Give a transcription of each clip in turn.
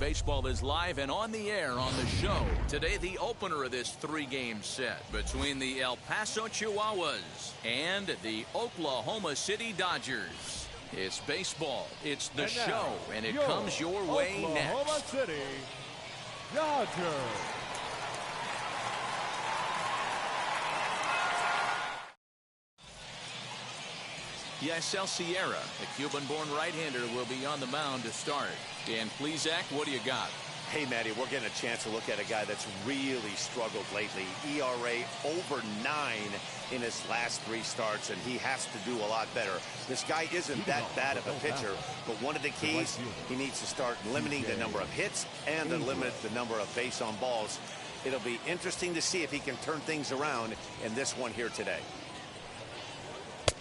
Baseball is live and on the air on the show. Today, the opener of this three-game set between the El Paso Chihuahuas and the Oklahoma City Dodgers. It's baseball, it's the show, and it comes your way next. Oklahoma City Dodgers. Yasel Sierra, the Cuban-born right-hander, will be on the mound to start. Dan Plesac, what do you got? Hey, Matty, we're getting a chance to look at a guy that's really struggled lately. ERA over 9 in his last 3 starts, and he has to do a lot better. This guy isn't that bad of a pitcher, but one of the keys, he needs to start limiting the number of hits and to limit the number of base on balls. It'll be interesting to see if he can turn things around in this one here today.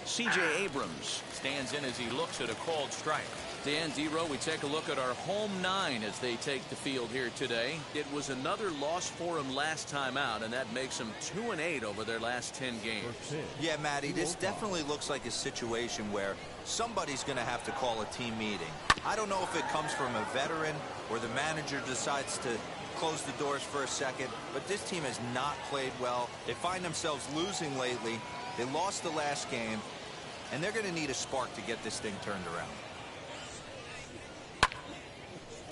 C.J. Abrams stands in as he looks at a called strike. Dan Zero, we take a look at our home 9 as they take the field here today. It was another loss for them last time out, and that makes them 2-8 over their last 10 games. Yeah, Matty, this definitely looks like a situation where somebody's going to have to call a team meeting. I don't know if it comes from a veteran or the manager decides to close the doors for a second, but this team has not played well. They find themselves losing lately. They lost the last game, and they're going to need a spark to get this thing turned around.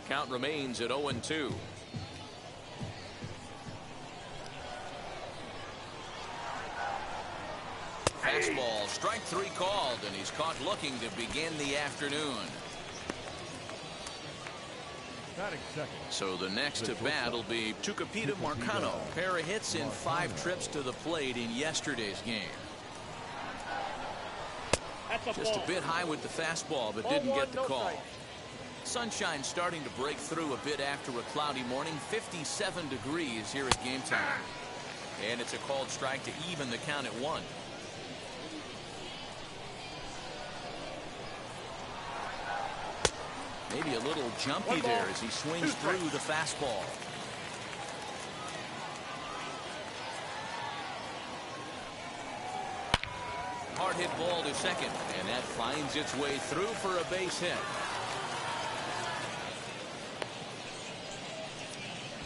Count remains at 0-2. Fastball, strike 3 called, and he's caught looking to begin the afternoon. So the next to bat will be Tucupita Marcano. Pair of hits in 5 trips to the plate in yesterday's game. Just a bit high with the fastball, but didn't get the call. Sunshine starting to break through a bit after a cloudy morning. 57 degrees here at game time. And it's a called strike to even the count at 1. Maybe a little jumpy there as he swings through the fastball. Hard hit ball to second, and that finds its way through for a base hit.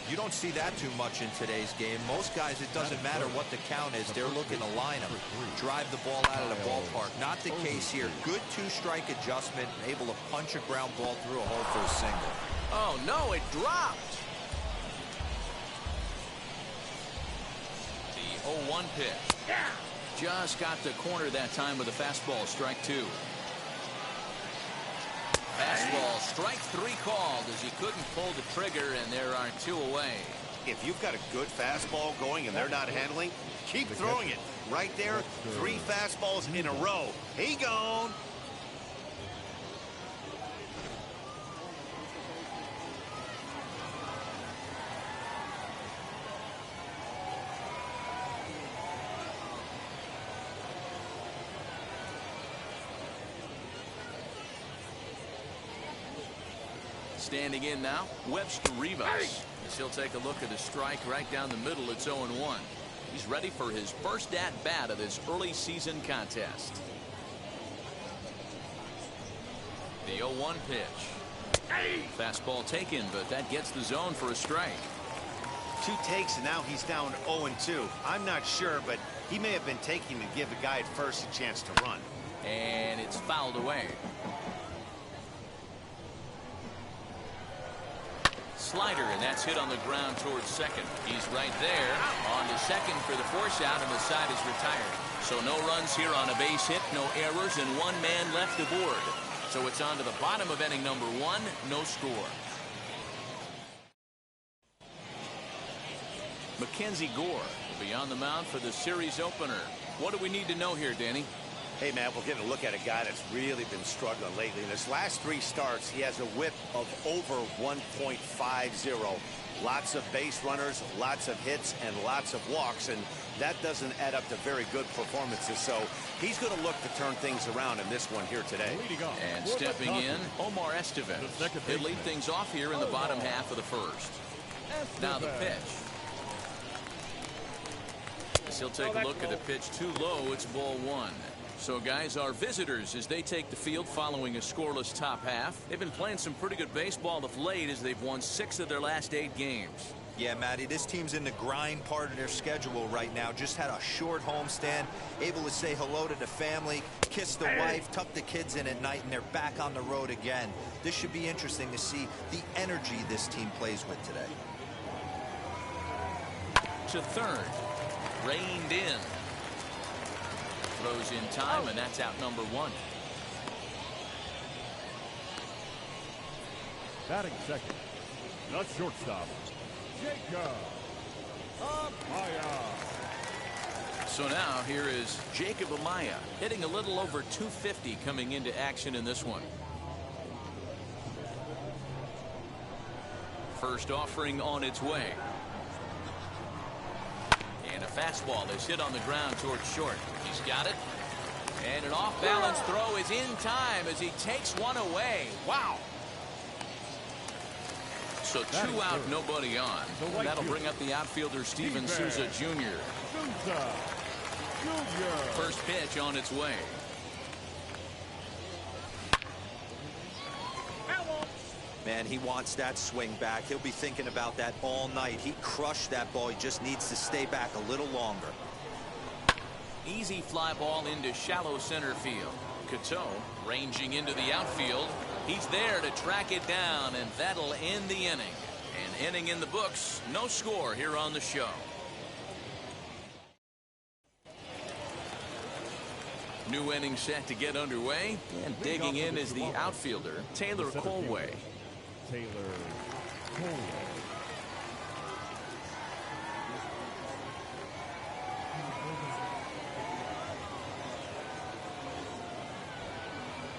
You don't see that too much in today's game. Most guys, it doesn't matter what the count is. They're looking to line them, drive the ball out of the ballpark. Not the case here. Good 2-strike adjustment, able to punch a ground ball through a hole for a single. Oh, no, it dropped. The 0-1 pitch. Just got the corner that time with a fastball, strike 2. Fastball, strike 3 called as he couldn't pull the trigger, and there are 2 away. If you've got a good fastball going and they're not handling, keep throwing it. Right there, 3 fastballs in a row. He gone. Standing in now, Webster Rivas. As he'll take a look at a strike right down the middle. It's 0-1. He's ready for his first at-bat of this early season contest. The 0-1 pitch. Fastball taken, but that gets the zone for a strike. 2 takes, and now he's down 0-2. I'm not sure, but he may have been taking to give the guy at first a chance to run. And it's fouled away. Slider, and that's hit on the ground towards second. He's right there on to second for the force out, and the side is retired. So no runs here on a base hit, no errors, and 1 man left aboard. So it's on to the bottom of inning number 1, no score. Mackenzie Gore will be on the mound for the series opener. What do we need to know here, Danny? Hey, Matt, we're getting a look at a guy that's really been struggling lately. In his last 3 starts, he has a whip of over 1.50. Lots of base runners, lots of hits, and lots of walks, and that doesn't add up to very good performances. So he's going to look to turn things around in this one here today. And stepping in, Omar Estevez. He'll lead things off here in the bottom half of the first. Now the pitch. As he'll take a look at a pitch too low, it's ball 1. So guys, our visitors, as they take the field following a scoreless top half, they've been playing some pretty good baseball of late as they've won 6 of their last 8 games. Yeah, Matty, this team's in the grind part of their schedule right now. Just had a short homestand, able to say hello to the family, kiss the wife, tuck the kids in at night, and they're back on the road again. This should be interesting to see the energy this team plays with today. To third, reined in. Throws in time, and that's out number 1. Batting second, the shortstop, Jacob Amaya. So now here is Jacob Amaya, hitting a little over 250 coming into action in this one. First offering on its way. And a fastball is hit on the ground towards short. He's got it. And an off-balance throw is in time as he takes one away. Wow. So 2 out, nobody on. And that'll bring up the outfielder Steven Souza Jr. First pitch on its way. Man, he wants that swing back. He'll be thinking about that all night. He crushed that ball. He just needs to stay back a little longer. Easy fly ball into shallow center field. Cateau ranging into the outfield. He's there to track it down, and that'll end the inning. An inning in the books. No score here on the show. New inning set to get underway, and digging in is the outfielder Taylor Colway. Taylor Colway.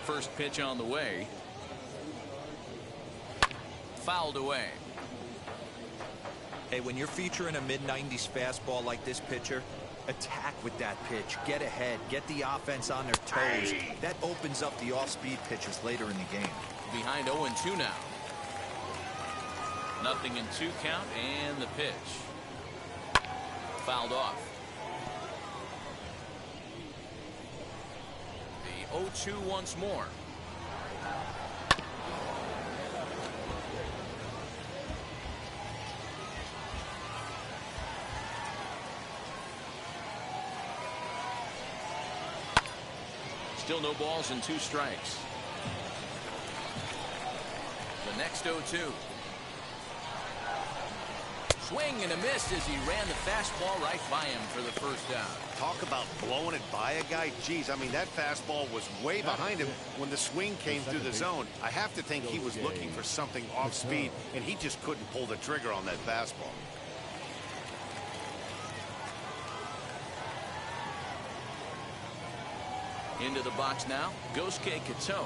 First pitch on the way. Fouled away. Hey, when you're featuring a mid-90s fastball like this pitcher, attack with that pitch. Get ahead. Get the offense on their toes. That opens up the off-speed pitches later in the game. Behind 0-2 now. 0-2 count, and the pitch. Fouled off. The 0-2 once more. Still no balls and 2 strikes. The next 0-2. Swing and a miss as he ran the fastball right by him for the first down. Talk about blowing it by a guy. Geez, I mean, that fastball was way behind him when the swing came through the zone. I have to think he was looking for something off speed, and he just couldn't pull the trigger on that fastball. Into the box now, Gosuke Cateau.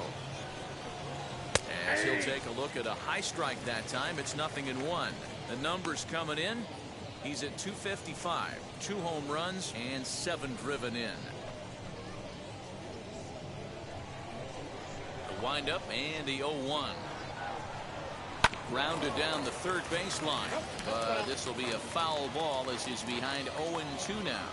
As he'll take a look at a high strike that time, it's 0-1. The numbers coming in, he's at 255, 2 home runs, and 7 driven in. The windup and the 0-1. Grounded down the third baseline, but this will be a foul ball as he's behind 0-2 now.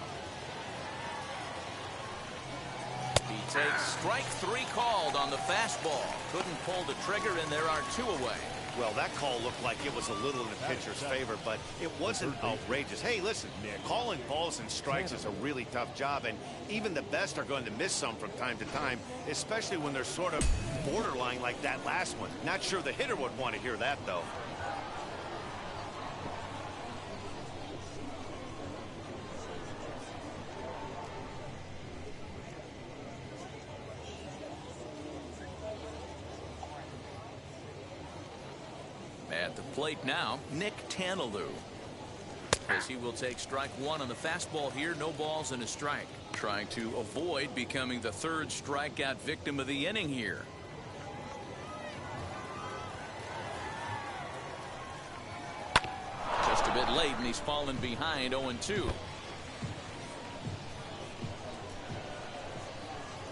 He takes strike 3 called on the fastball. Couldn't pull the trigger, and there are 2 away. Well, that call looked like it was a little in the pitcher's favor, but it wasn't outrageous. Hey, listen, calling balls and strikes is a really tough job, and even the best are going to miss some from time to time, especially when they're sort of borderline like that last one. Not sure the hitter would want to hear that, though. At the plate now, Nick Tanalou. As he will take strike 1 on the fastball here, no balls and a strike. Trying to avoid becoming the 3rd strikeout victim of the inning here. Just a bit late, and he's fallen behind 0-2.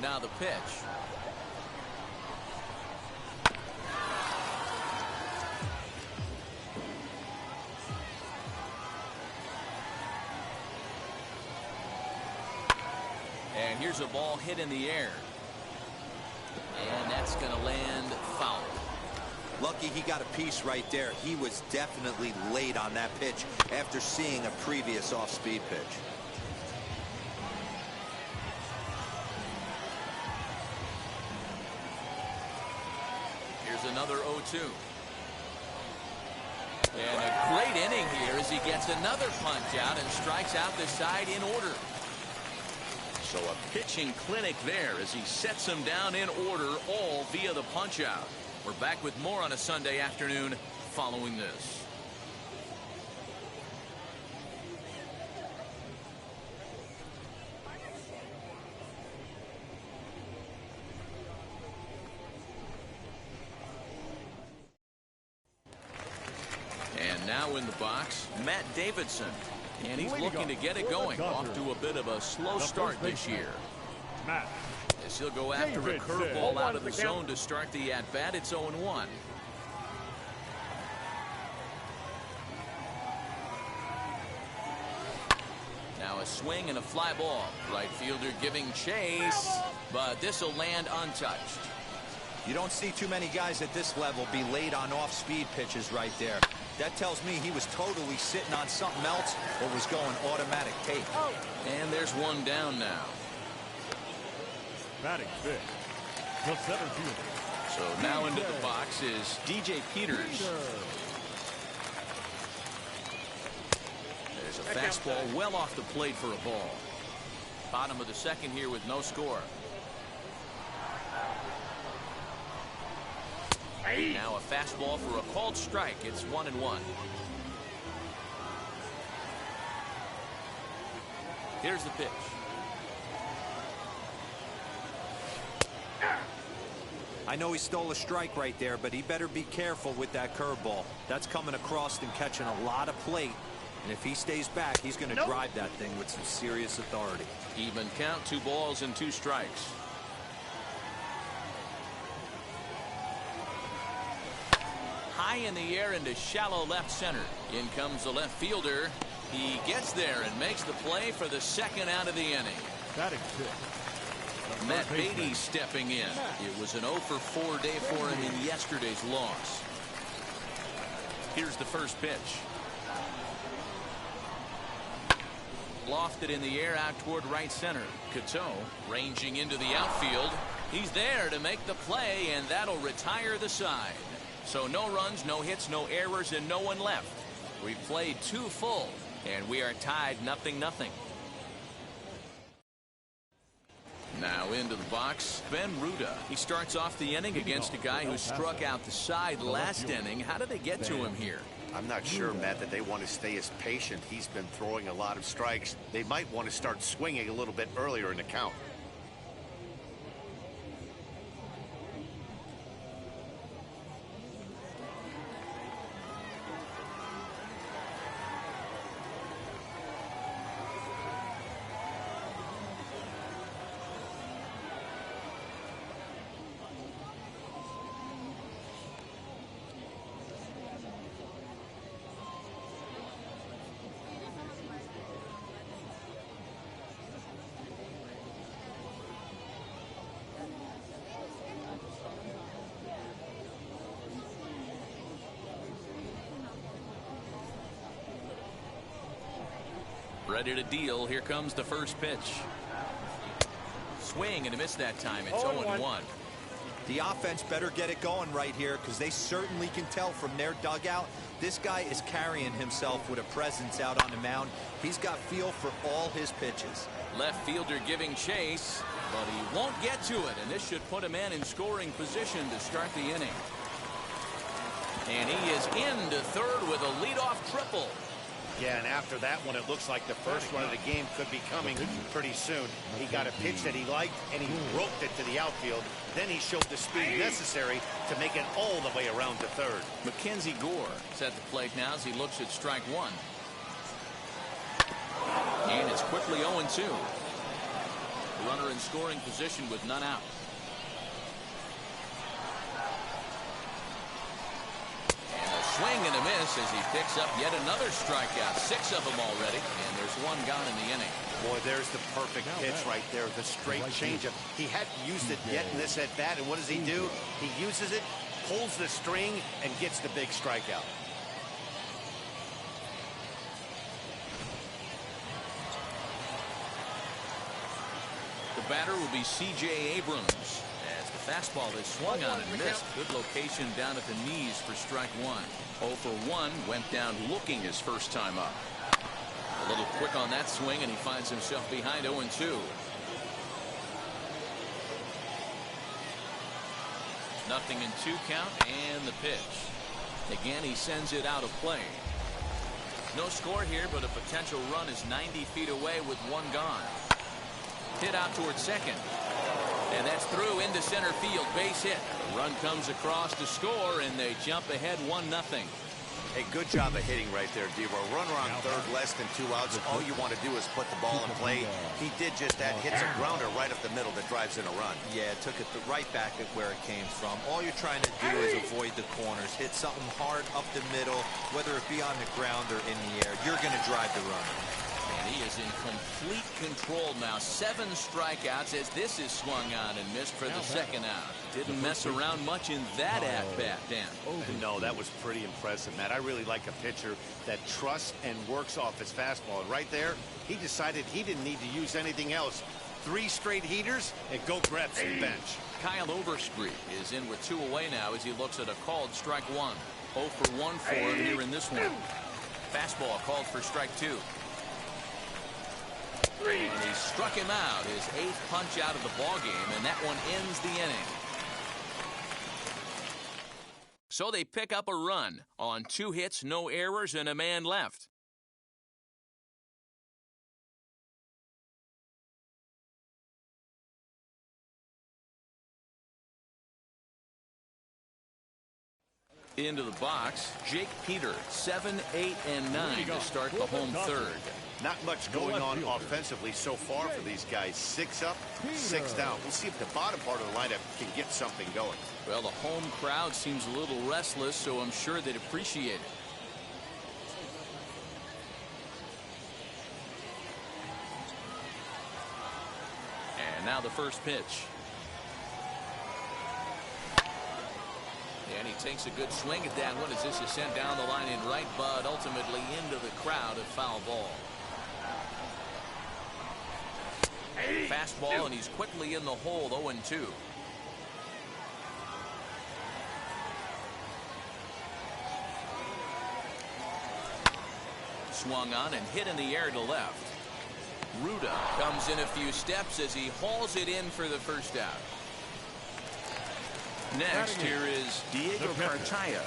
Now the pitch. And here's a ball hit in the air. And that's going to land foul. Lucky he got a piece right there. He was definitely late on that pitch after seeing a previous off-speed pitch. Here's another 0-2. And a great inning here as he gets another punch out and strikes out the side in order. So a pitching clinic there as he sets them down in order, all via the punch out. We're back with more on a Sunday afternoon following this. And now in the box, Matt Davidson. And he's looking to get it going. Off to a bit of a slow start this year. Matt. As he'll go after a curveball out of the zone to start the at-bat. It's 0-1. Now a swing and a fly ball. Right fielder giving chase, but this will land untouched. You don't see too many guys at this level be late on off-speed pitches right there. That tells me he was totally sitting on something else or was going automatic take. And there's one down now. Batting fifth, the center fielder. So now into the box is DJ Peters. There's a fastball well off the plate for a ball. Bottom of the second here with no score. Now a fastball for a called strike. It's 1-1. Here's the pitch. I know he stole a strike right there, but he better be careful with that curveball. That's coming across and catching a lot of plate. And if he stays back, he's going to drive that thing with some serious authority. Even count, 2 balls and 2 strikes. High in the air into shallow left center. In comes the left fielder. He gets there and makes the play for the second out of the inning. Batting fifth. Matt Beatty stepping in. It was an 0-for-4 day for him in yesterday's loss. Here's the first pitch. Lofted in the air out toward right center. Cateau ranging into the outfield. He's there to make the play, and that'll retire the side. So no runs, no hits, no errors, and no one left. We've played 2 full, and we are tied 0-0. Now into the box, Ben Ruda. He starts off the inning against a guy who struck out the side last inning. How did they get to him here? I'm not sure, Matt, that they want to stay as patient. He's been throwing a lot of strikes. They might want to start swinging a little bit earlier in the count. Ready to deal. Here comes the first pitch. Swing and a miss that time. It's 0-1. The offense better get it going right here, because they certainly can tell from their dugout this guy is carrying himself with a presence out on the mound. He's got feel for all his pitches. Left fielder giving chase, but he won't get to it, and this should put a man in scoring position to start the inning. And he is into third with a leadoff triple. Yeah, and after that one, it looks like the first run of the game could be coming pretty soon. He got a pitch that he liked, and he roped it to the outfield. Then he showed the speed necessary to make it all the way around to third. Mackenzie Gore is at the plate now as he looks at strike one. And it's quickly 0-2. Runner in scoring position with none out. And a swing and a miss as he picks up yet another strikeout. 6 of them already, and there's 1 gone in the inning. Boy, there's the perfect pitch right there, the straight changeup. He hadn't used it yet in this at-bat, and what does he do? He uses it, pulls the string, and gets the big strikeout. The batter will be C.J. Abrams. As the fastball is swung on and missed. Good location down at the knees for strike 1. 0 for 1 went down looking his first time up. A little quick on that swing, and he finds himself behind 0-2. Nothing in 2 count, and the pitch. Again, he sends it out of play. No score here, but a potential run is 90 feet away with 1 gone. Hit out towards second. And that's through into center field. Base hit. The run comes across to score, and they jump ahead 1-0. Hey, good job of hitting right there, Devo. Runner on third, less than 2 outs. All you want to do is put the ball in play. He did just that. Hits a grounder right up the middle that drives in a run. Yeah, took it right back at where it came from. All you're trying to do is avoid the corners. Hit something hard up the middle, whether it be on the ground or in the air. You're going to drive the run. And he is in complete control now. 7 strikeouts as this is swung on and missed for the second out. Didn't mess around much in that at-bat, Dan. No, that was pretty impressive, Matt. I really like a pitcher that trusts and works off his fastball. And right there, he decided he didn't need to use anything else. 3 straight heaters and go grab some bench. Kyle Overstreet is in with 2 away now as he looks at a called strike 1. 0 for 1 for him here in this one. Fastball called for strike 2. And he struck him out, his 8th punch out of the ballgame, and that one ends the inning. So they pick up a run on 2 hits, no errors, and a man left. Into the box, Jake Peter, 7, 8, and 9 to start the home third. Not much going on offensively so far for these guys. 6 up, 6 down. We'll see if the bottom part of the lineup can get something going. Well, the home crowd seems a little restless, so I'm sure they'd appreciate it. And now the first pitch. And he takes a good swing at that one as this is sent down the line in right, but ultimately into the crowd, a foul ball. Fastball, and he's quickly in the hole, 0-2. Swung on and hit in the air to left. Ruda comes in a few steps as he hauls it in for the first out. Next, here is Diego Cartaya.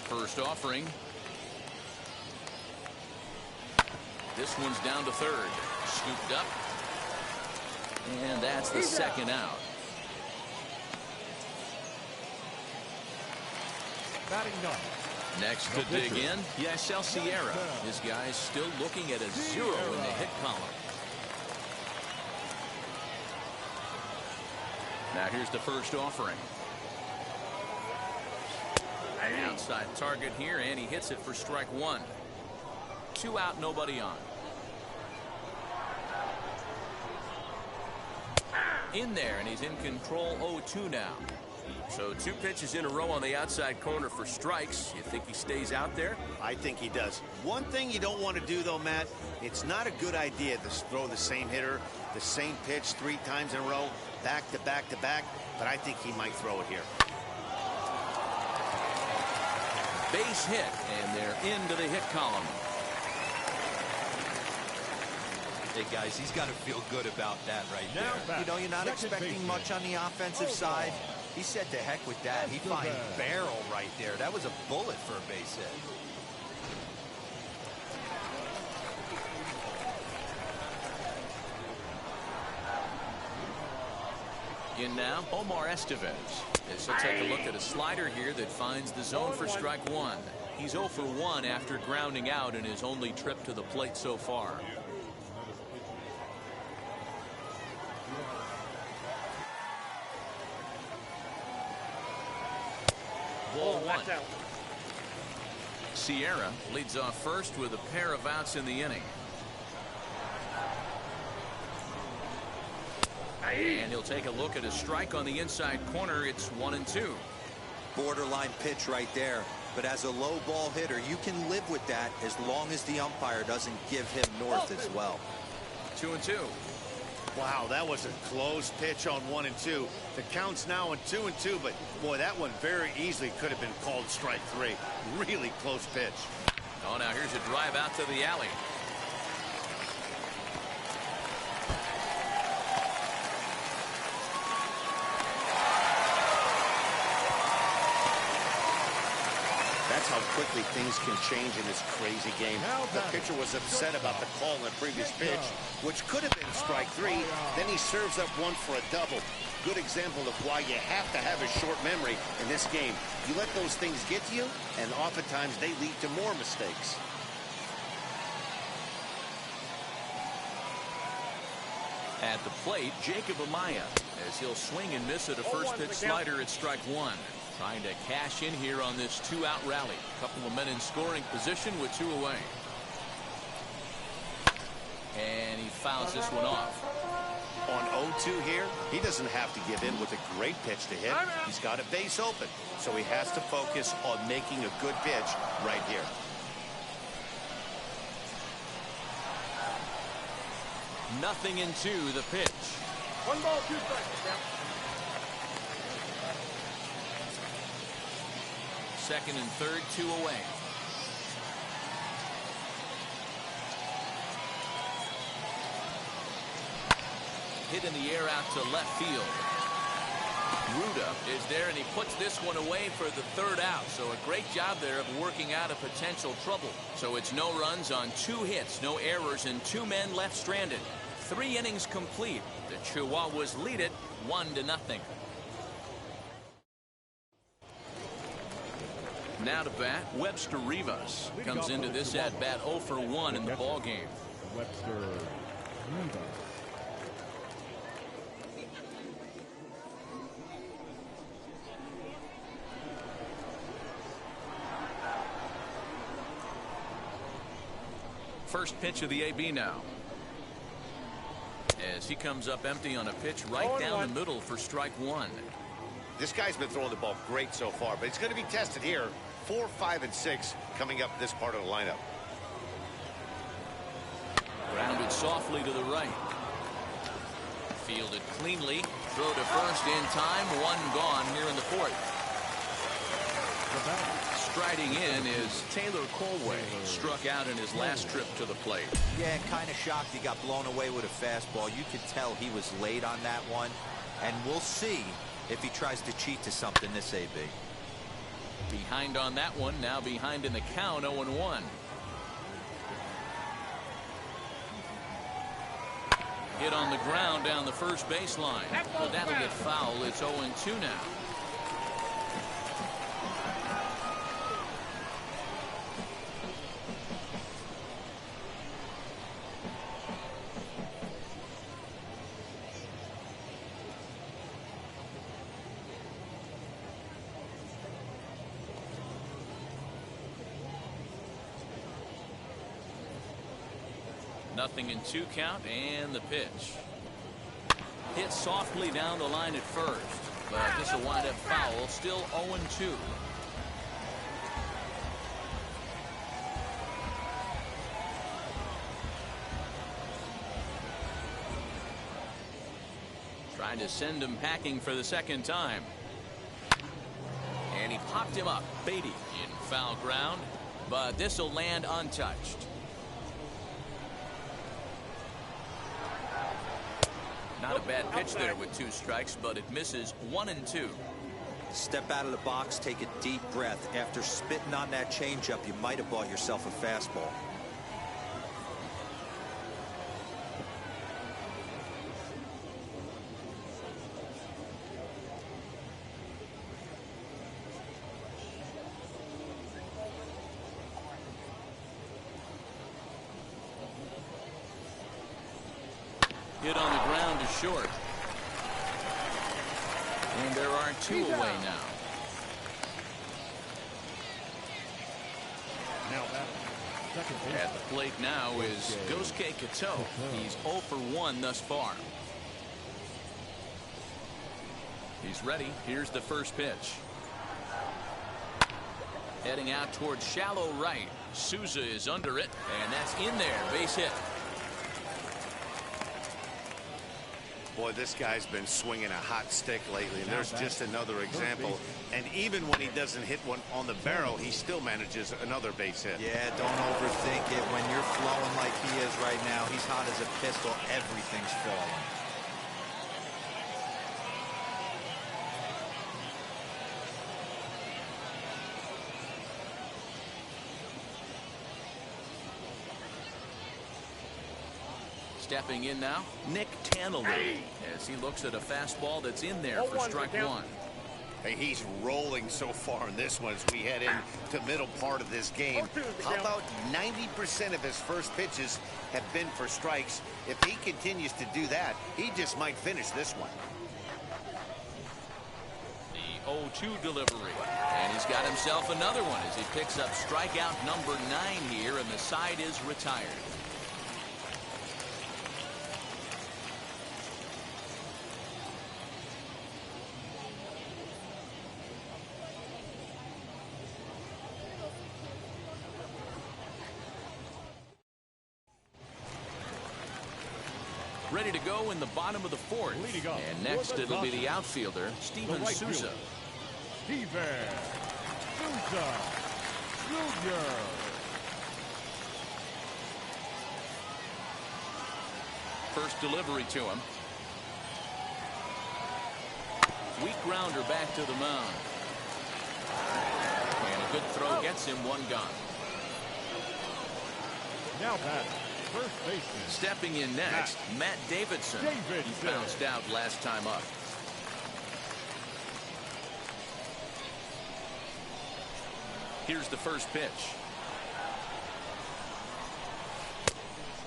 First offering. This one's down to third. Scooped up. And that's the second out. Next to dig in, Yasel Sierra. This guy's still looking at a 0 in the hit column. Now here's the first offering. Outside target here, and he hits it for strike 1. 2 out, nobody on. In there, and he's in control, 0-2 now. So 2 pitches in a row on the outside corner for strikes. You think he stays out there? I think he does. One thing you don't want to do, though, Matt, it's not a good idea to throw the same hitter, the same pitch 3 times in a row, back to back to back, but I think he might throw it here. Base hit, and they're into the hit column. Hey, guys, he's got to feel good about that right there. You know, you're not expecting much on the offensive side. He said to heck with that. He finds barrel right there. That was a bullet for a base hit. In now, Omar Estevez. This will take a look at a slider here that finds the zone for strike 1. He's 0 for 1 after grounding out in his only trip to the plate so far. Ball one. Sierra leads off first with a pair of outs in the inning. And he'll take a look at a strike on the inside corner. It's 1-2. Borderline pitch right there. But as a low ball hitter, you can live with that as long as the umpire doesn't give him north as well. 2-2. Wow, that was a close pitch on 1-2. The count's now on 2-2, but boy, that one very easily could have been called strike three. Really close pitch. Oh, now here's a drive out to the alley. That's how quickly things can change in this crazy game. The pitcher was upset about the call in the previous pitch, which could have been strike three. Then he serves up one for a double. Good example of why you have to have a short memory in this game. You let those things get to you, and oftentimes they lead to more mistakes. At the plate, Jacob Amaya, as he'll swing and miss at a first pitch slider at strike one. Trying to cash in here on this two-out rally. A couple of men in scoring position with two away. And he fouls this one off. On 0-2 here, he doesn't have to give in with a great pitch to hit. He's got a base open, so he has to focus on making a good pitch right here. Nothing into the pitch. 1 ball, 2 strikes. Second and third, two away. Hit in the air out to left field. Ruda is there, and he puts this one away for the third out. So a great job there of working out of potential trouble. So it's no runs on 2 hits, no errors, and 2 men left stranded. 3 innings complete. The Chihuahuas lead it 1-0. Now to bat, Webster Rivas comes into this at bat 0 for 1 in the ball game. Webster Rivas. First pitch of the AB now. As he comes up empty on a pitch right down the middle for strike one. This guy's been throwing the ball great so far, but he's going to be tested here. 4, 5, and 6 coming up this part of the lineup. Grounded softly to the right. Fielded cleanly. Throw to first in time. 1 gone here in the fourth. Striding in is Taylor Colway. Struck out in his last trip to the plate. Yeah, kind of shocked he got blown away with a fastball. You could tell he was late on that one. And we'll see if he tries to cheat to something this AB. Behind on that one, now behind in the count, 0-1. Hit on the ground down the first baseline. Well, that'll get foul. It's 0-2 now. Nothing in 2 count, and the pitch. Hit softly down the line at first, but this will wind up foul. Still 0-2. Trying to send him packing for the second time. And he popped him up. Beatty in foul ground, but this will land untouched. Not a bad pitch there with 2 strikes, but it misses 1-2. Step out of the box, take a deep breath. After spitting on that changeup, you might have bought yourself a fastball. Hit on the ground to short. And there are 2 away now. Now batting, second base. At the plate now is Gosuke Kato. He's 0 for 1 thus far. He's ready. Here's the first pitch. Heading out towards shallow right. Souza is under it, and that's in there. Base hit. Boy, this guy's been swinging a hot stick lately, and there's just another example. And even when he doesn't hit one on the barrel, he still manages another base hit. Yeah, don't overthink it. When you're flowing like he is right now, he's hot as a pistol. Everything's falling. Stepping in now, Nick Tannelly, as he looks at a fastball that's in there for strike one. Hey, he's rolling so far in this one as we head into middle part of this game. How about 90% of his first pitches have been for strikes? If he continues to do that, he just might finish this one. The 0-2 delivery, and he's got himself another one as he picks up strikeout number 9 here, and the side is retired. Ready to go in the bottom of the fourth. And next it'll be the outfielder, Steven Souza. Steven Souza Jr. First delivery to him. Weak grounder back to the mound. And a good throw gets him one gone. Now batting, first baseman. Stepping in next, Matt Davidson. He bounced out last time up. Here's the first pitch.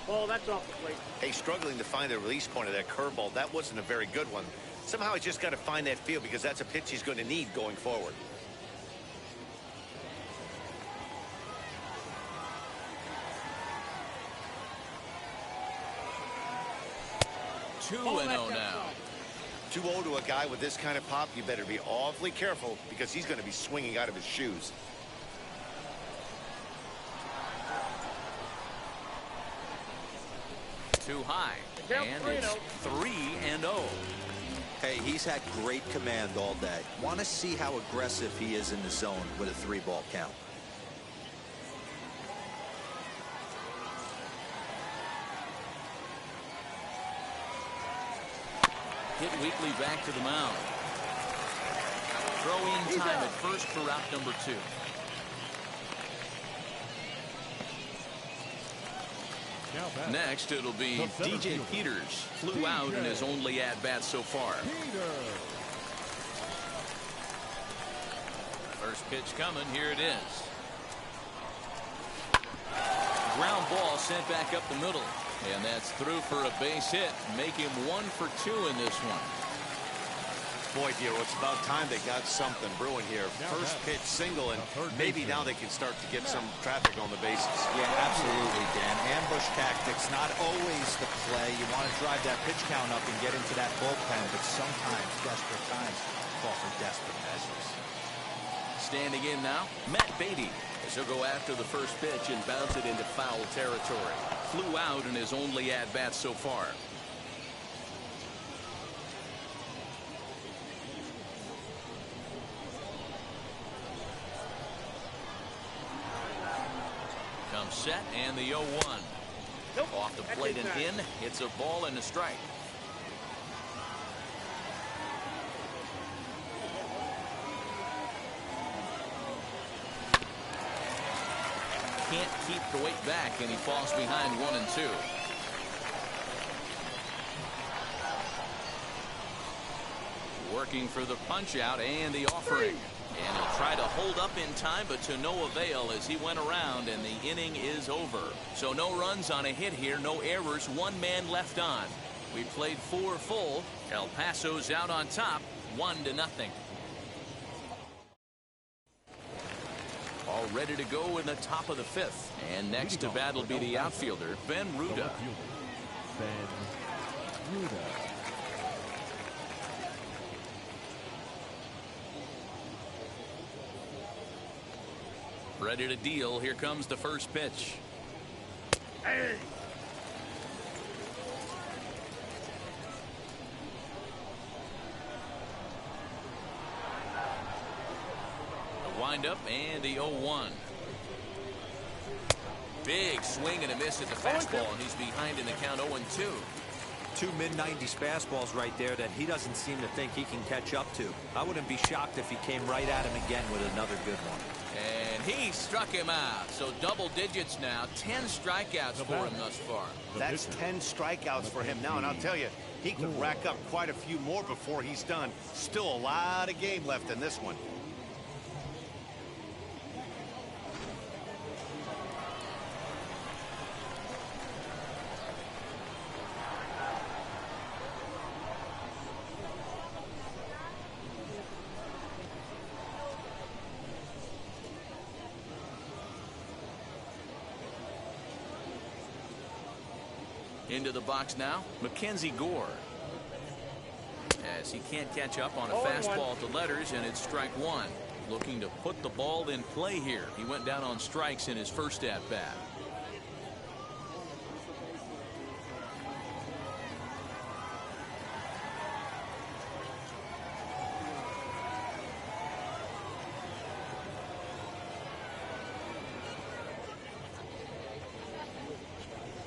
Oh, that's off the plate. Hey, struggling to find the release point of that curveball. That wasn't a very good one. Somehow he's just got to find that feel because that's a pitch he's going to need going forward. 2-0 now. 2-0 to a guy with this kind of pop, you better be awfully careful because he's going to be swinging out of his shoes. Too high, and it's 3-0. Hey, he's had great command all day. Want to see how aggressive he is in the zone with a 3-ball count. Hit weakly back to the mound. Throw in time at first for route number 2. Next, it'll be DJ Peters. Flew out in his only at-bat so far. First pitch coming. Here it is. Ground ball sent back up the middle. And that's through for a base hit. Make him 1 for 2 in this one. Boy, dear, it's about time they got something brewing here. First pitch single, and maybe now they can start to get some traffic on the bases. Yeah, absolutely, Dan. Ambush tactics, not always the play. You want to drive that pitch count up and get into that bullpen, but sometimes, desperate times, call for desperate measures. Standing in now, Matt Beatty. As he'll go after the first pitch and bounce it into foul territory. Flew out in his only at-bat so far. Comes set and the 0-1. Off the plate and in. It's a ball and a strike. Can't keep the weight back, and he falls behind 1 and 2. Working for the punch out and the offering. And he'll try to hold up in time, but to no avail as he went around, and the inning is over. So no runs on a hit here, no errors, 1 man left on. We played 4 full. El Paso's out on top, 1-0. All ready to go in the top of the fifth. And next to bat will be the outfielder, Ben Ruda. Ben Ruda. Ready to deal. Here comes the first pitch. Hey. The windup and the 0-1. Big swing and a miss at the fastball, and he's behind in the count 0-2. Two mid-90s fastballs right there that he doesn't seem to think he can catch up to. I wouldn't be shocked if he came right at him again with another good one. And he struck him out. So double digits now. 10 strikeouts for him thus far. That's 10 strikeouts for him now, and I'll tell you, he could rack up quite a few more before he's done. Still a lot of game left in this one. Into the box now, Mackenzie Gore. As he can't catch up on a fastball to letters, and it's strike one. Looking to put the ball in play here. He went down on strikes in his first at bat.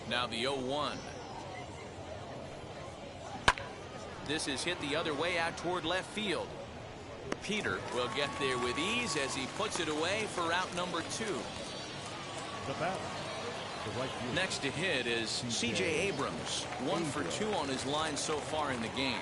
Now the 0-1. This is hit the other way out toward left field. Peter will get there with ease as he puts it away for out number 2. The batter, the right fielder. Next to hit is C.J. Abrams. 1 for 2 on his line so far in the game.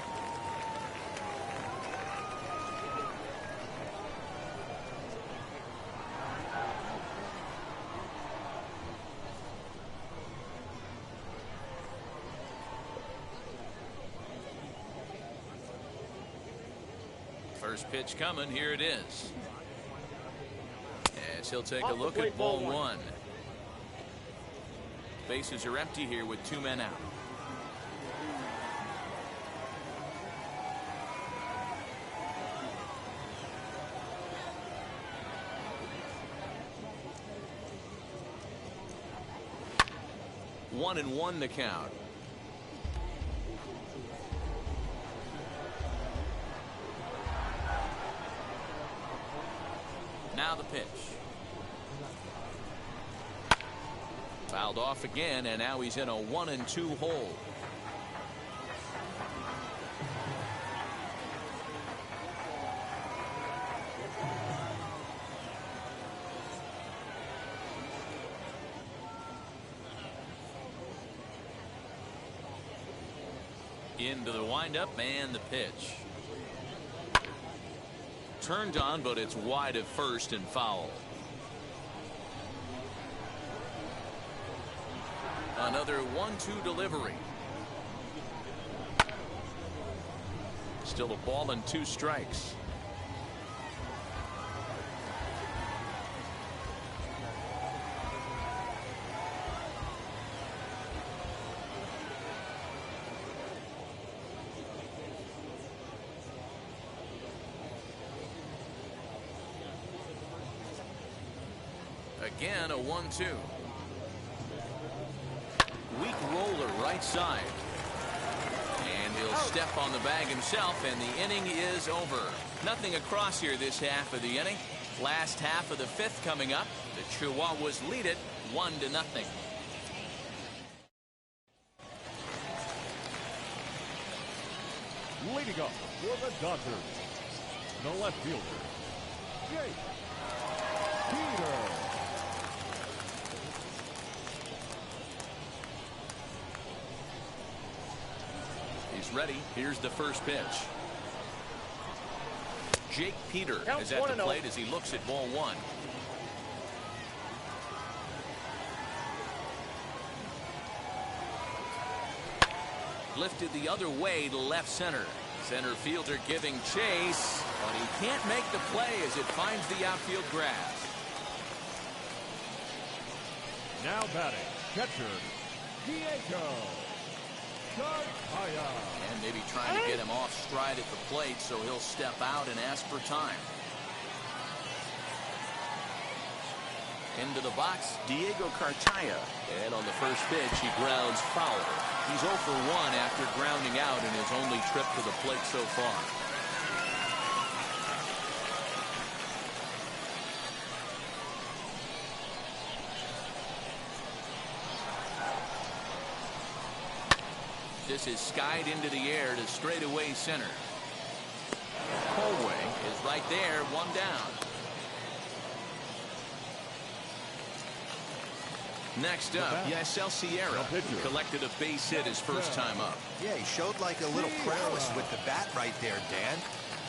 First pitch coming. Here it is. As he'll take a look at ball one. Bases are empty here with 2 men out. One and one the count. Now the pitch. Fouled off again, and now he's in a 1-2 hole. Into the windup and the pitch. Turned on, but it's wide of first and foul. Another 1-2 delivery. Still a ball and 2 strikes. Again, a 1-2. Weak roller right side. And he'll step on the bag himself, and the inning is over. Nothing across here this half of the inning. Last half of the 5th coming up. The Chihuahuas lead it 1-0. Leading up for the Dodgers, the left fielder, Jake Peter. Ready. Here's the first pitch. Jake Peter is at the plate as he looks at ball one. Lifted the other way to left center. Center fielder giving chase, but he can't make the play as it finds the outfield grass. Now batting, catcher, Diego Cartaya. And maybe trying to get him off stride at the plate, so he'll step out and ask for time. Into the box, Diego Cartaya. And on the first pitch, he grounds foul. He's 0 for 1 after grounding out in his only trip to the plate so far. This is skied into the air to straightaway center. Colway is right there, 1 down. Next up, Yasel Sierra, who collected a base hit his first time up. Yeah, he showed like a little prowess with the bat right there, Dan.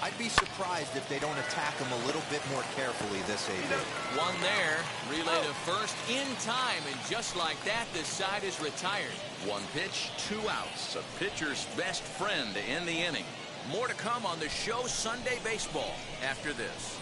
I'd be surprised if they don't attack him a little bit more carefully this AB. One there, relay to first in time, and just like that, this side is retired. 1 pitch, 2 outs. A pitcher's best friend to end the inning. More to come on the show Sunday Baseball after this.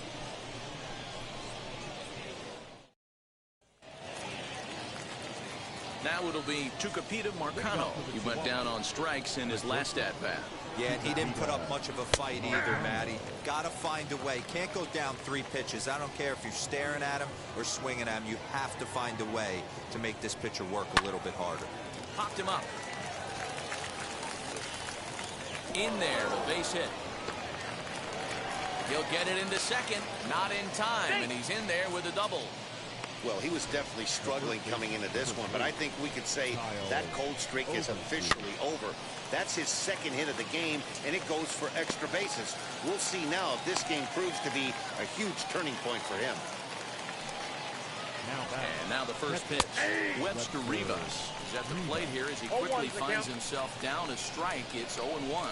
Now it'll be Tucupita Marcano. He went down on strikes in his last at-bat. Yeah, and he didn't put up much of a fight either, Matty. Got to find a way. Can't go down 3 pitches. I don't care if you're staring at him or swinging at him. You have to find a way to make this pitcher work a little bit harder. Popped him up. In there, a base hit. He'll get it into second. Not in time, and he's in there with a double. Well, he was definitely struggling coming into this one, but I think we could say that cold streak is officially over. That's his 2nd hit of the game, and it goes for extra bases. We'll see now if this game proves to be a huge turning point for him. And now the first pitch. Webster Rivas is at the plate here as he quickly finds himself down a strike. It's 0-1.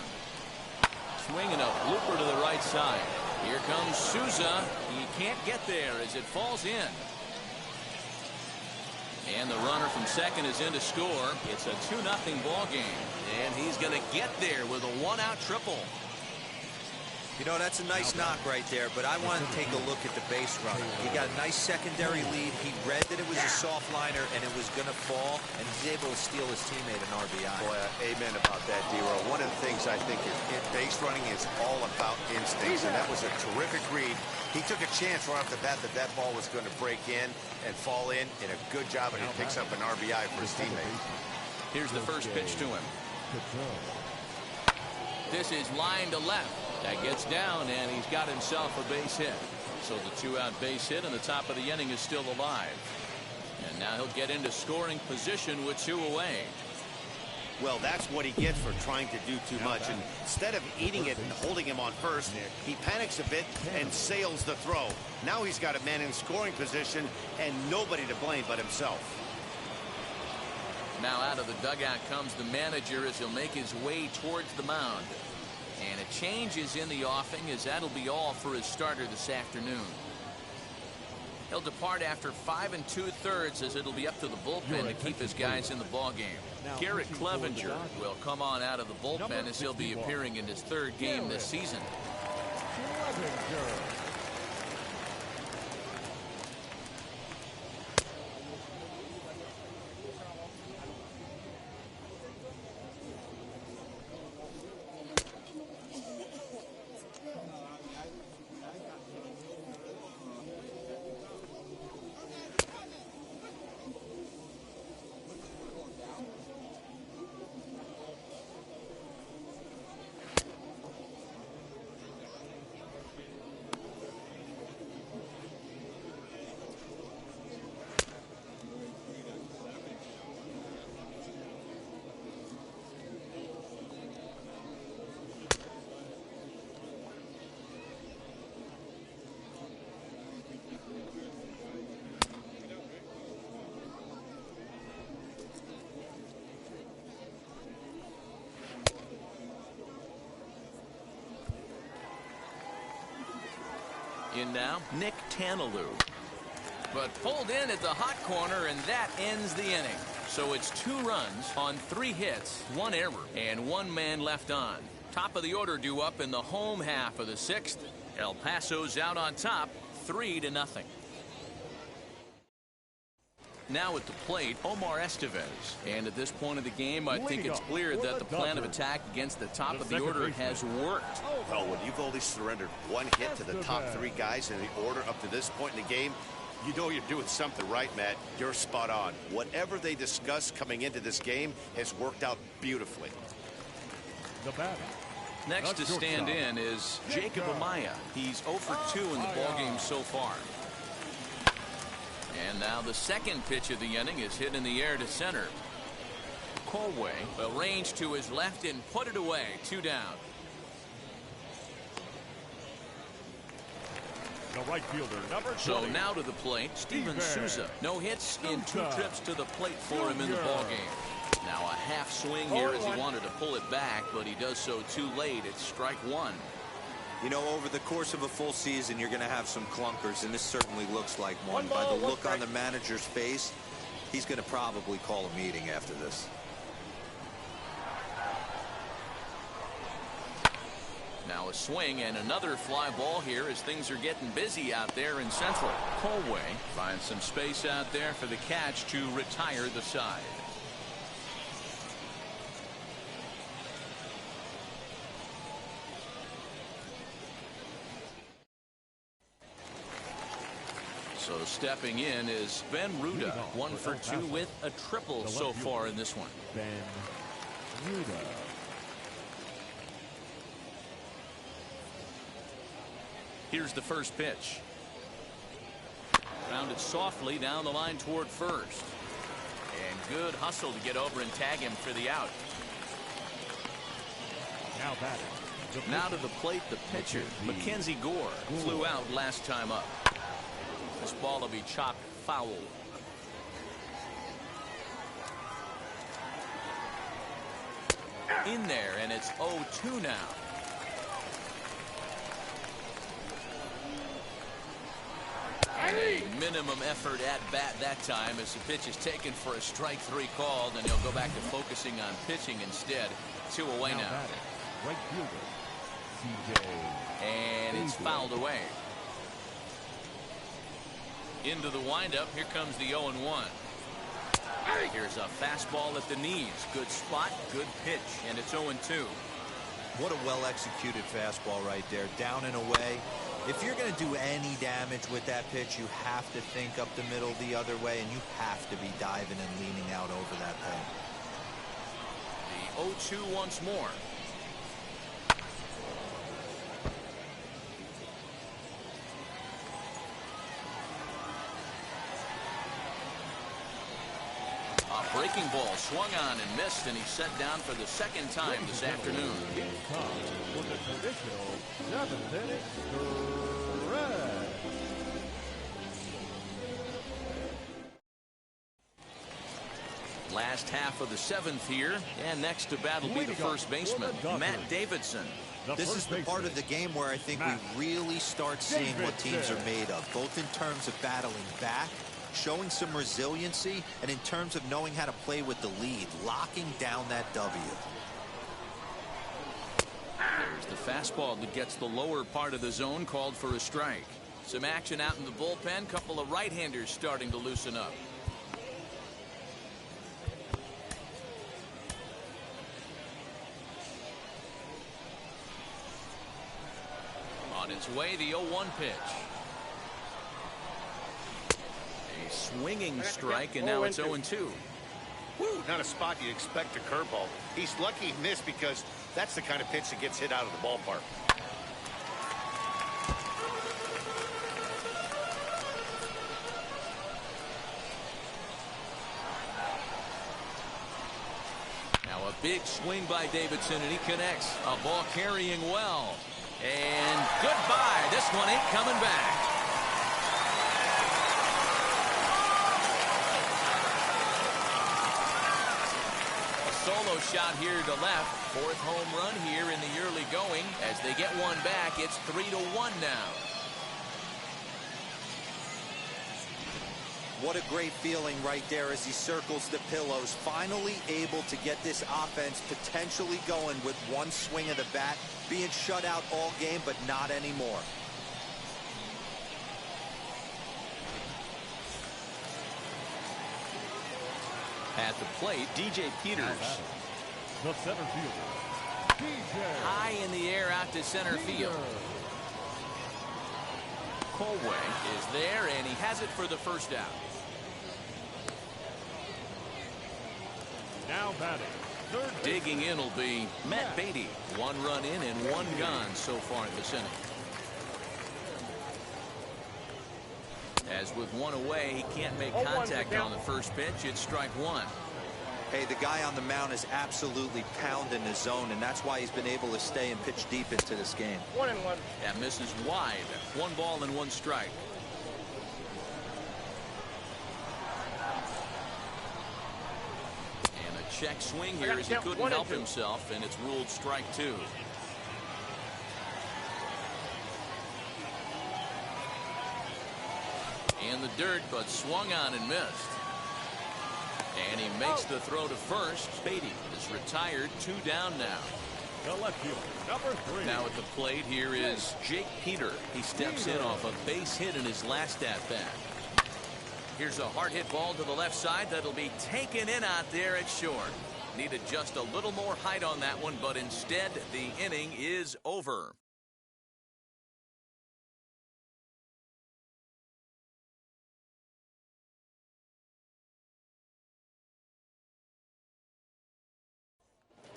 Swinging a blooper to the right side. Here comes Souza. He can't get there as it falls in. And the runner from second is in to score. It's a 2-0 ball game. And he's going to get there with a 1-out triple. You know, that's a nice knock right there, but I want to take a look at the base runner. He got a nice secondary lead. He read that it was a soft liner and it was going to fall, and he's able to steal his teammate an RBI. Boy, Amen about that, D-Row. One of the things I think is base running is all about instincts, and that was a terrific read. He took a chance right off the bat that that ball was going to break in and fall in a good job, and he picks up an RBI for his teammate. Here's the first pitch to him. This is line to left. That gets down, and he's got himself a base hit. So the 2-out base hit in the top of the inning is still alive. And now he'll get into scoring position with 2 away. Well, that's what he gets for trying to do too much. And instead of eating it and holding him on first, he panics a bit and sails the throw. Now he's got a man in scoring position and nobody to blame but himself. Now out of the dugout comes the manager as he'll make his way towards the mound. And a change is in the offing, as that'll be all for his starter this afternoon. He'll depart after 5 2/3 as it'll be up to the bullpen to keep his guys in the ballgame. Garrett Clevenger will come on out of the bullpen as he'll be appearing in his 3rd game this season. In now, Nick Tanalou. But pulled in at the hot corner, and that ends the inning. So it's 2 runs on 3 hits, 1 error, and 1 man left on. Top of the order due up in the home half of the 6th. El Paso's out on top, 3-0. Now at the plate, Omar Estevez. And at this point of the game, I think it's clear that the plan of attack against the top of the order has worked. Well, when you've only surrendered one hit to the top three guys in the order up to this point in the game, you know you're doing something right, Matt. You're spot on. Whatever they discussed coming into this game has worked out beautifully. The batter. Next to stand in is Jacob Amaya. He's 0 for 2 in the ballgame so far. And now the second pitch of the inning is hit in the air to center. Colway will range to his left and put it away. 2 down. The right fielder, number 20. So now to the plate, Steven Souza. No hits in 2 trips to the plate for him in the ballgame. Now a half swing here as he wanted to pull it back, but he does so too late. It's strike 1. You know, over the course of a full season, you're going to have some clunkers, and this certainly looks like one. By the look on the manager's face, he's going to probably call a meeting after this. Now a swing and another fly ball here as things are getting busy out there in Central. Colway finds some space out there for the catch to retire the side. So stepping in is Ben Ruda, 1 for 2 with a triple so far in this one. Ben Ruda. Here's the first pitch. Grounded softly down the line toward first. And good hustle to get over and tag him for the out. Now batting. Now to the plate, the pitcher, Mackenzie Gore, flew out last time up. This ball will be chopped foul. In there, and it's 0-2 now. And a minimum effort at bat that time as the pitch is taken for a strike 3 called, and he'll go back to focusing on pitching instead. 2 away now. Right fielder, CJ. And it's fouled away. Into the windup. Here comes the 0-1. Here's a fastball at the knees. Good spot, good pitch, and it's 0-2. What a well-executed fastball right there, down and away. If you're going to do any damage with that pitch, you have to think up the middle the other way, and you have to be diving and leaning out over that thing. The 0-2 once more. A breaking ball swung on and missed, and he's set down for the second time this afternoon. Here comes for the traditional 7th inning stretch. Last half of the 7th here, and next to bat will be the first baseman, Matt Davidson. This is the part of the game where I think we really start seeing what teams are made of, both in terms of battling back, showing some resiliency, and in terms of knowing how to play with the lead, locking down that W. There's the fastball that gets the lower part of the zone, called for a strike. Some action out in the bullpen. Couple of right-handers starting to loosen up. On its way, the 0-1 pitch. A swinging strike, and now it's 0-2. Woo, not a spot you'd expect a curveball. He's lucky he missed because that's the kind of pitch that gets hit out of the ballpark. Now a big swing by Davidson, and he connects. A ball carrying well. And goodbye. This one ain't coming back. Solo shot here to left. 4th home run here in the early going. As they get one back, it's 3-1 now. What a great feeling right there as he circles the pillows. Finally able to get this offense potentially going with one swing of the bat. Being shut out all game, but not anymore. At the plate, DJ Peters. The center fielder, DJ. High in the air out to center field. Colway is there, and he has it for the first out. Now batting, third base. Digging in will be Matt Beatty. 1 run in and 1 gone so far in this inning. As with 1 away, he can't make contact on the first pitch. It's strike 1. Hey, the guy on the mound is absolutely pounding the zone, and that's why he's been able to stay and pitch deep into this game. 1-1. That misses wide. 1 ball and 1 strike. And a check swing here as he couldn't help himself, and it's ruled strike 2. In the dirt, but swung on and missed. And he makes the throw to first. Beatty is retired. 2 down now. The left fielder, number 3. Now at the plate here is Jake Peter. He steps in off a base hit in his last at bat. Here's a hard hit ball to the left side that'll be taken in out there at short. Needed just a little more height on that one, but instead the inning is over.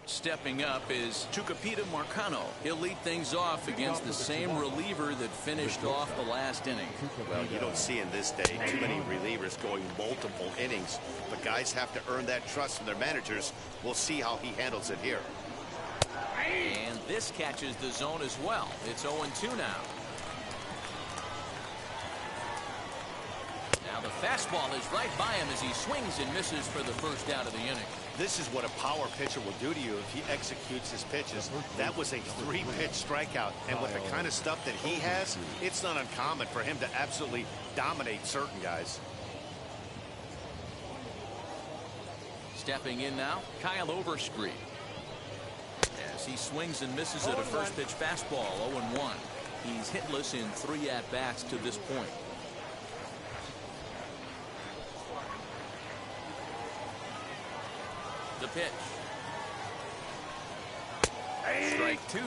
Stepping up is Tucupita Marcano. He'll lead things off against the same reliever that finished off the last inning. Well, you don't see in this day too many relievers going multiple innings, but guys have to earn that trust from their managers. We'll see how he handles it here. And this catches the zone as well. It's 0-2 now. Now the fastball is right by him as he swings and misses for the first out of the inning. This is what a power pitcher will do to you if he executes his pitches. That was a 3-pitch strikeout, and with the kind of stuff that he has, it's not uncommon for him to absolutely dominate certain guys. Stepping in now, Kyle Overstreet. As he swings and misses at a first pitch fastball, 0-1. He's hitless in 3 at-bats to this point. The pitch. Strike 2.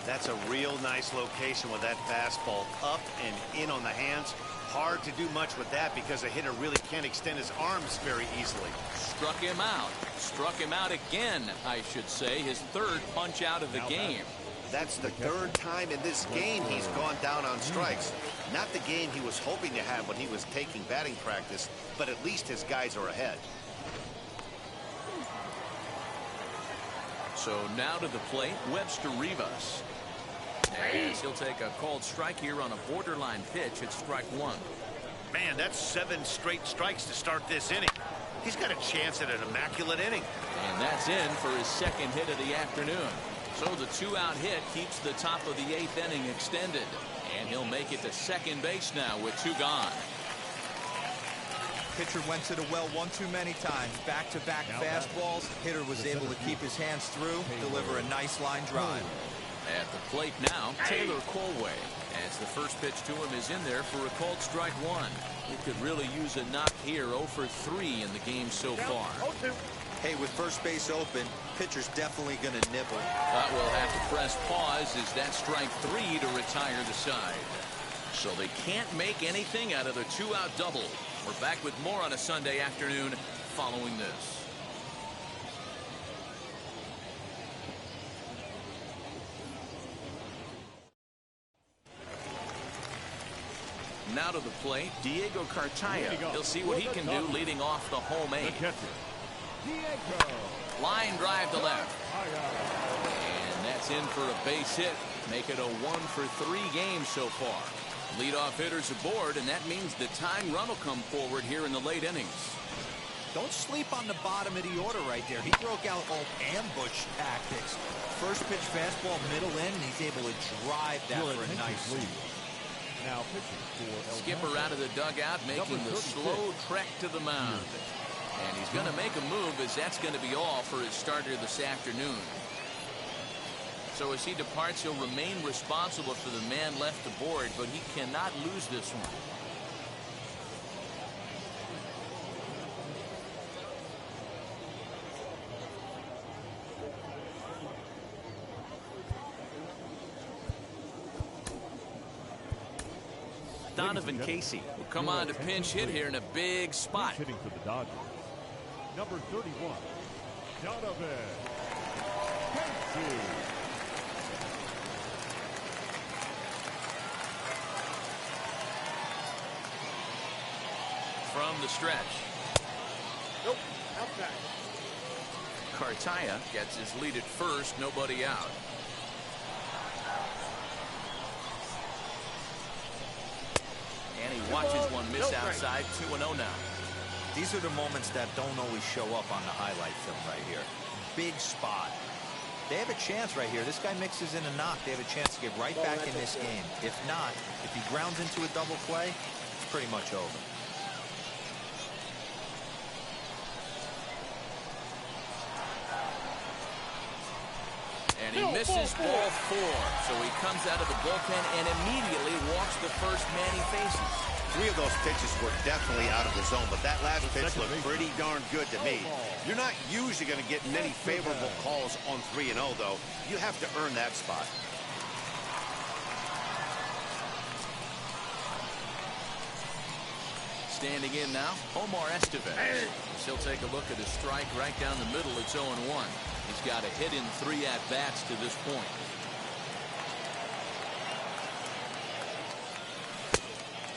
That's a real nice location with that fastball up and in on the hands. Hard to do much with that because a hitter really can't extend his arms very easily. Struck him out. Struck him out again, I should say. His 3rd punch out of the game. That's the 3rd time in this game he's gone down on strikes. Not the game he was hoping to have when he was taking batting practice, but at least his guys are ahead. So now to the plate, Webster Rivas. As he'll take a called strike here on a borderline pitch. It's strike 1. Man, that's 7 straight strikes to start this inning. He's got a chance at an immaculate inning. And that's in for his 2nd hit of the afternoon. So the 2-out hit keeps the top of the 8th inning extended. And he'll make it to second base now with 2 gone. Pitcher went to the well one too many times. Back-to-back fastballs. Hitter was able to keep his hands through, deliver a nice line drive. At the plate now, Taylor Colway. As the first pitch to him is in there for a called strike 1. He could really use a knock here. 0 for 3 in the game so far. Hey, with first base open, pitcher's definitely going to nibble. But we'll have to press pause as that strike 3 to retire the side. So they can't make anything out of the 2-out double. We're back with more on a Sunday afternoon following this. Now to the plate, Diego Cartaya. He'll see what he can do leading off the home 8. Line drive to left. And that's in for a base hit. Make it a 1 for 3 game so far. Leadoff hitters aboard, and that means the tying run will come forward here in the late innings. Don't sleep on the bottom of the order right there. He broke out all ambush tactics. First pitch fastball middle in, and he's able to drive that for a nice lead. Now pitching for Skipper out of the dugout, making the slow trek to the mound. And he's going to make a move, as that's going to be all for his starter this afternoon. So as he departs, he'll remain responsible for the man left aboard, but he cannot lose this one. Donovan Casey will come on to pinch hit here in a big spot. Pinch hitting for the Dodgers. Number 31, Donovan Casey. From the stretch. Nope, outside. Cartaya gets his lead at first, nobody out. And he watches one miss outside, 2-0 now. These are the moments that don't always show up on the highlight film right here. Big spot. They have a chance right here. This guy mixes in a knock. They have a chance to get right back in this game. If not, if he grounds into a double play, it's pretty much over. And he misses ball 4. So he comes out of the bullpen and immediately walks the first man he faces. 3 of those pitches were definitely out of the zone, but that last pitch looked pretty darn good to me. You're not usually going to get many favorable calls on 3-0, though. You have to earn that spot. Standing in now, Omar Estevez. He'll take a look at a strike right down the middle. It's 0-1. He's got a hit in 3 at-bats to this point.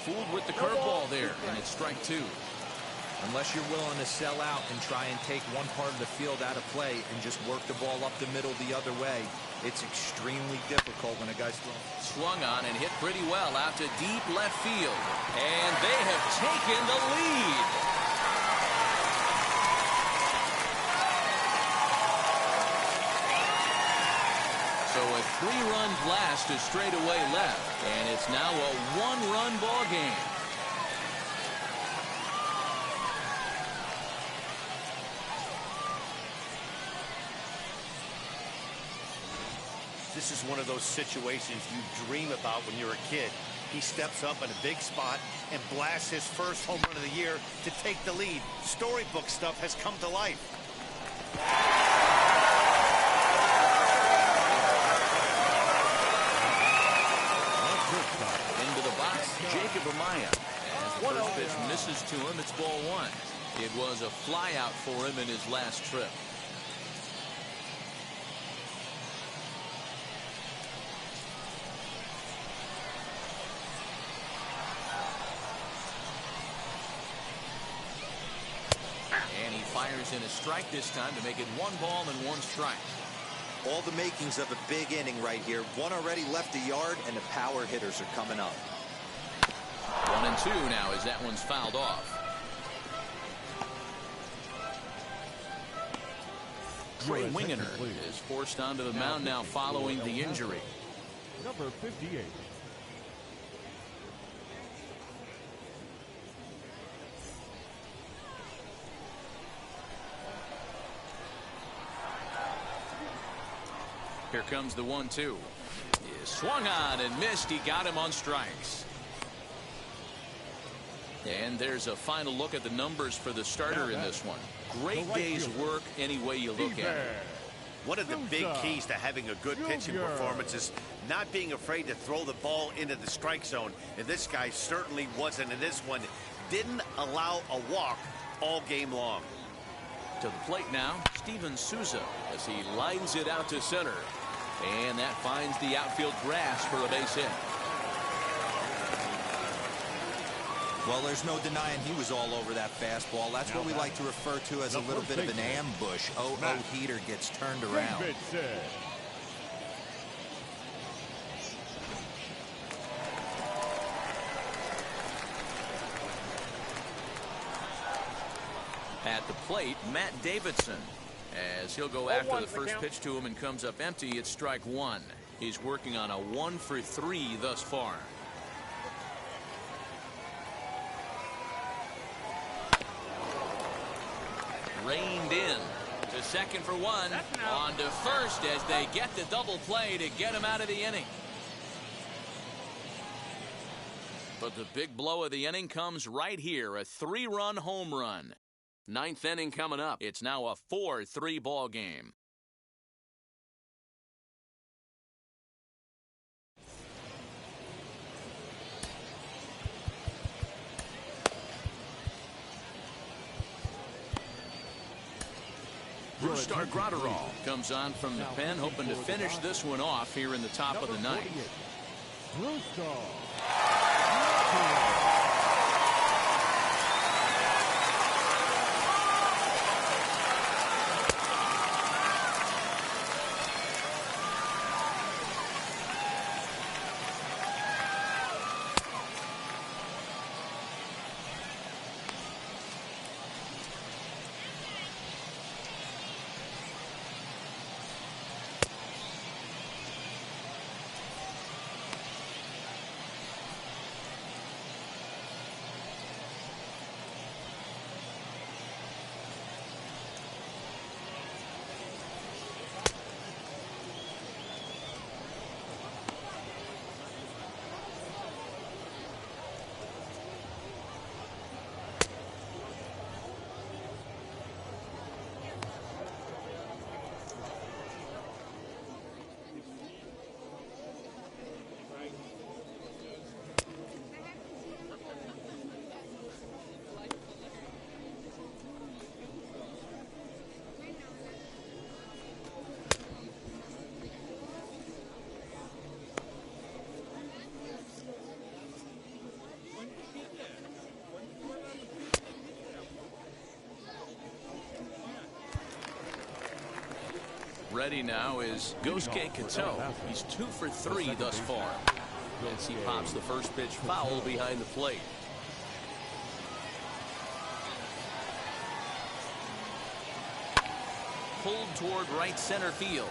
Fooled with the curveball there, and it's strike 2. Unless you're willing to sell out and try and take one part of the field out of play and just work the ball up the middle the other way, it's extremely difficult when a guy's throwing. Swung on and hit pretty well out to deep left field. And they have taken the lead. So a 3-run blast to straightaway left, and it's now a 1-run ball game. This is one of those situations you dream about when you're a kid. He steps up in a big spot and blasts his first home run of the year to take the lead. Storybook stuff has come to life. Into the box, Jacob Amaya. As the first pitch misses to him, it's ball 1. It was a flyout for him in his last trip. And he fires in a strike this time to make it 1 ball and 1 strike. All the makings of a big inning right here. One already left the yard, and the power hitters are coming up. 1-2 now as that one's fouled off. Trey Wingener is forced onto the mound now following the injury. Number 58. Here comes the 1-2. He swung on and missed. He got him on strikes. And there's a final look at the numbers for the starter in this one. Great day's work any way you look at it. One of the big keys to having a good pitching performance is not being afraid to throw the ball into the strike zone. And this guy certainly wasn't in this one. Didn't allow a walk all game long. To the plate now, Steven Souza as he lines it out to center. And that finds the outfield grass for a base hit. Well, there's no denying he was all over that fastball. That's what we like to refer to as a little bit of an ambush. Heater gets turned around. At the plate, Matt Davidson, as he'll go after the first pitch to him and comes up empty. It's strike 1. He's working on a 1 for 3 thus far. Reined in to second for 1. On to first as they get the double play to get him out of the inning. But the big blow of the inning comes right here, a 3-run home run. 9th inning coming up. It's now a 4-3 ball game. Superstar Gratterall comes on from the pen, hoping to finish this one off here in the top of the ninth. Ready now is Gosuke Kato. He's 2 for 3 thus far. As he pops the first pitch foul behind the plate. Pulled toward right center field.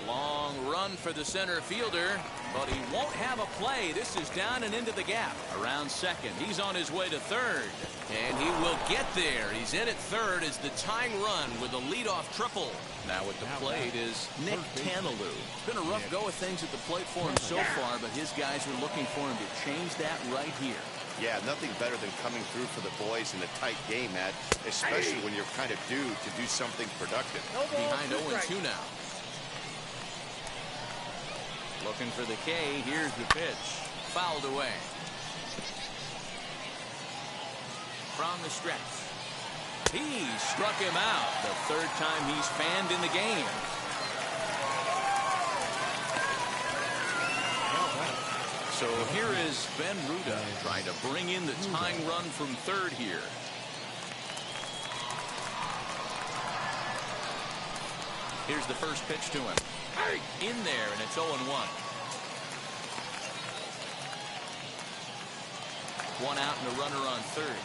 Long run for the center fielder, but he won't have a play. This is down and into the gap. Around second. He's on his way to third. And he will get there. He's in at third as the tying run with a leadoff triple. Now at the plate is Nick Tanalou. It's been a rough go of things at the plate for him so far, but his guys are looking for him to change that right here. Yeah, nothing better than coming through for the boys in a tight game, Matt, especially when you're kind of due to do something productive. Behind 0-2 now. Looking for the K. Here's the pitch. Fouled away. From the stretch. He struck him out. The third time he's fanned in the game. So here is Ben Ruda trying to bring in the tying run from third here. Here's the first pitch to him. In there, and it's 0-1. One out and a runner on third.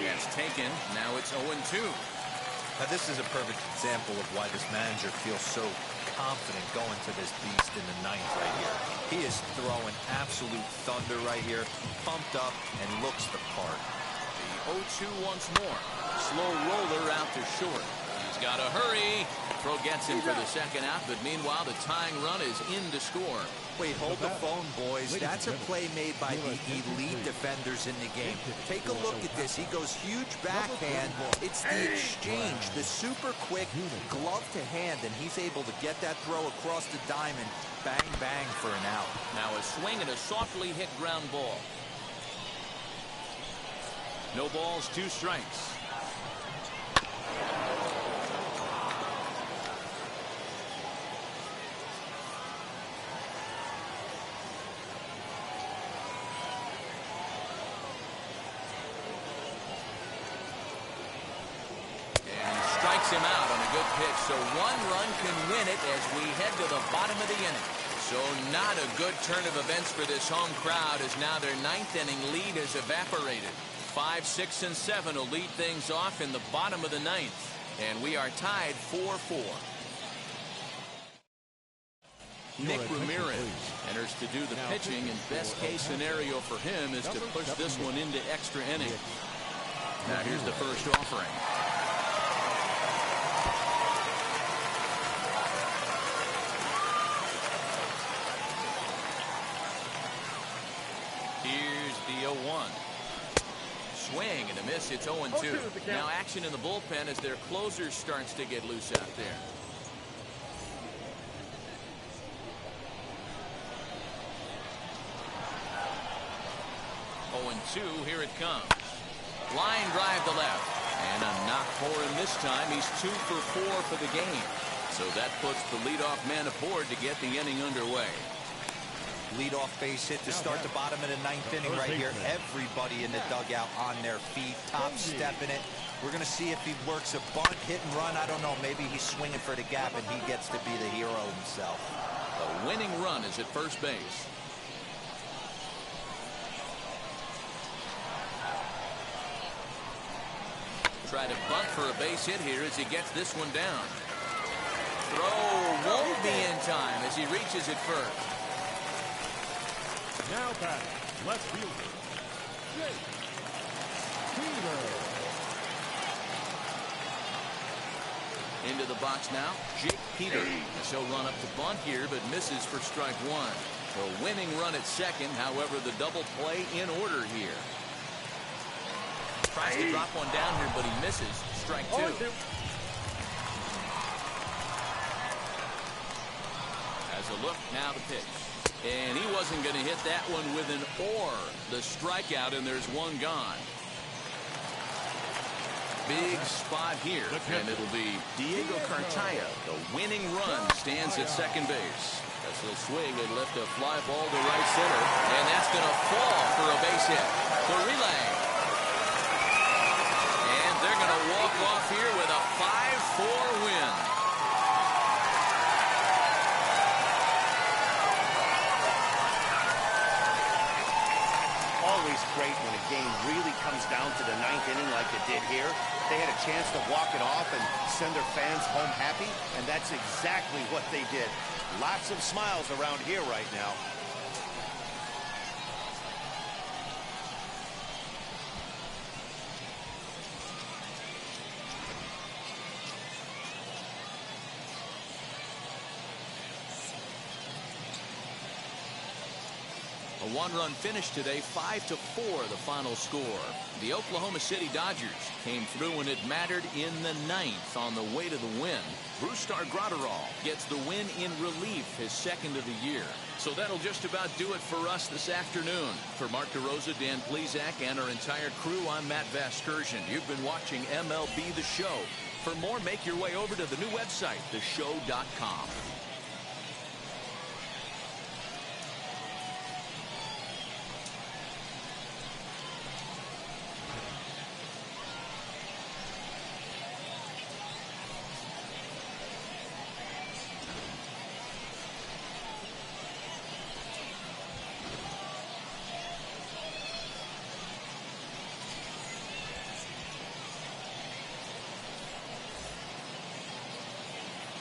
That's taken. Now it's 0-2. Now this is a perfect example of why this manager feels so confident going to this beast in the ninth right here. He is throwing absolute thunder right here, pumped up and looks the part. The 0-2 once more. Slow roller out to short. He's got to hurry. Throw gets him for the second out, but meanwhile the tying run is in to score. Wait, hold the phone, boys. That's a play made by the elite defenders in the game. Take a look at this. He goes huge backhand. It's the exchange, the super quick glove to hand, and he's able to get that throw across the diamond. Bang, bang for an out. Now a swing and a softly hit ground ball. No balls, 2 strikes. Him out on a good pitch, so 1 run can win it as we head to the bottom of the inning. So not a good turn of events for this home crowd as now their 9th inning lead has evaporated. 5, 6, and 7 will lead things off in the bottom of the 9th, and we are tied 4-4. Nick Ramirez enters to do the pitching, and best case scenario for him is to push this one into extra innings. Now here's the first offering. Here's the 0-1. Swing and a miss. It's 0-2. Now action in the bullpen as their closer starts to get loose out there. 0-2. Here it comes. Line drive to left. And a knock for him this time. He's 2 for 4 for the game. So that puts the leadoff man aboard to get the inning underway. Leadoff base hit to start the bottom of the 9th inning right here. Everybody in the dugout on their feet, top stepping it. We're going to see if he works a bunt, hit and run. I don't know. Maybe he's swinging for the gap and he gets to be the hero himself. The winning run is at first base. Try to bunt for a base hit here as he gets this one down. Throw won't be in time as he reaches it first. Now batting, left fielder, Jake Peter. Into the box now, Jake Peter. He'll run up to bunt here, but misses for strike one. The winning run at second, however, the double play in order here. Tries to drop one down here, but he misses. Strike two. As a look, now the pitch. And he wasn't going to hit that one with an or. The strikeout, and there's one gone. Big spot here, and it'll be Diego Cartaya. The winning run stands at second base. As he'll swing and lift a fly ball to right center, and that's going to fall for a base hit. The relay. And they're going to walk off here with a 5-4 win. Always great when a game really comes down to the 9th inning like it did here. They had a chance to walk it off and send their fans home happy, and that's exactly what they did. Lots of smiles around here right now. A one-run finish today, 5-4 the final score. The Oklahoma City Dodgers came through when it mattered in the 9th on the way to the win. Brustar Graterol gets the win in relief, his second of the year. So that'll just about do it for us this afternoon. For Mark DeRosa, Dan Plesac, and our entire crew, I'm Matt Vasgersian. You've been watching MLB The Show. For more, make your way over to the new website, theshow.com.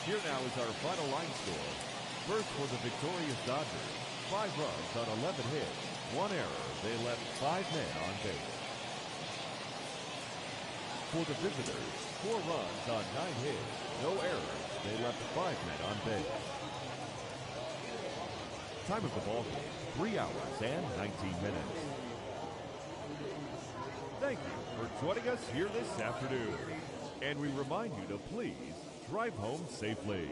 Here now is our final line score. First for the victorious Dodgers, 5 runs on 11 hits, 1 error. They left 5 men on base. For the visitors, 4 runs on 9 hits, no errors. They left 5 men on base. Time of the ball game, 3 hours and 19 minutes. Thank you for joining us here this afternoon. And we remind you to please drive home safely.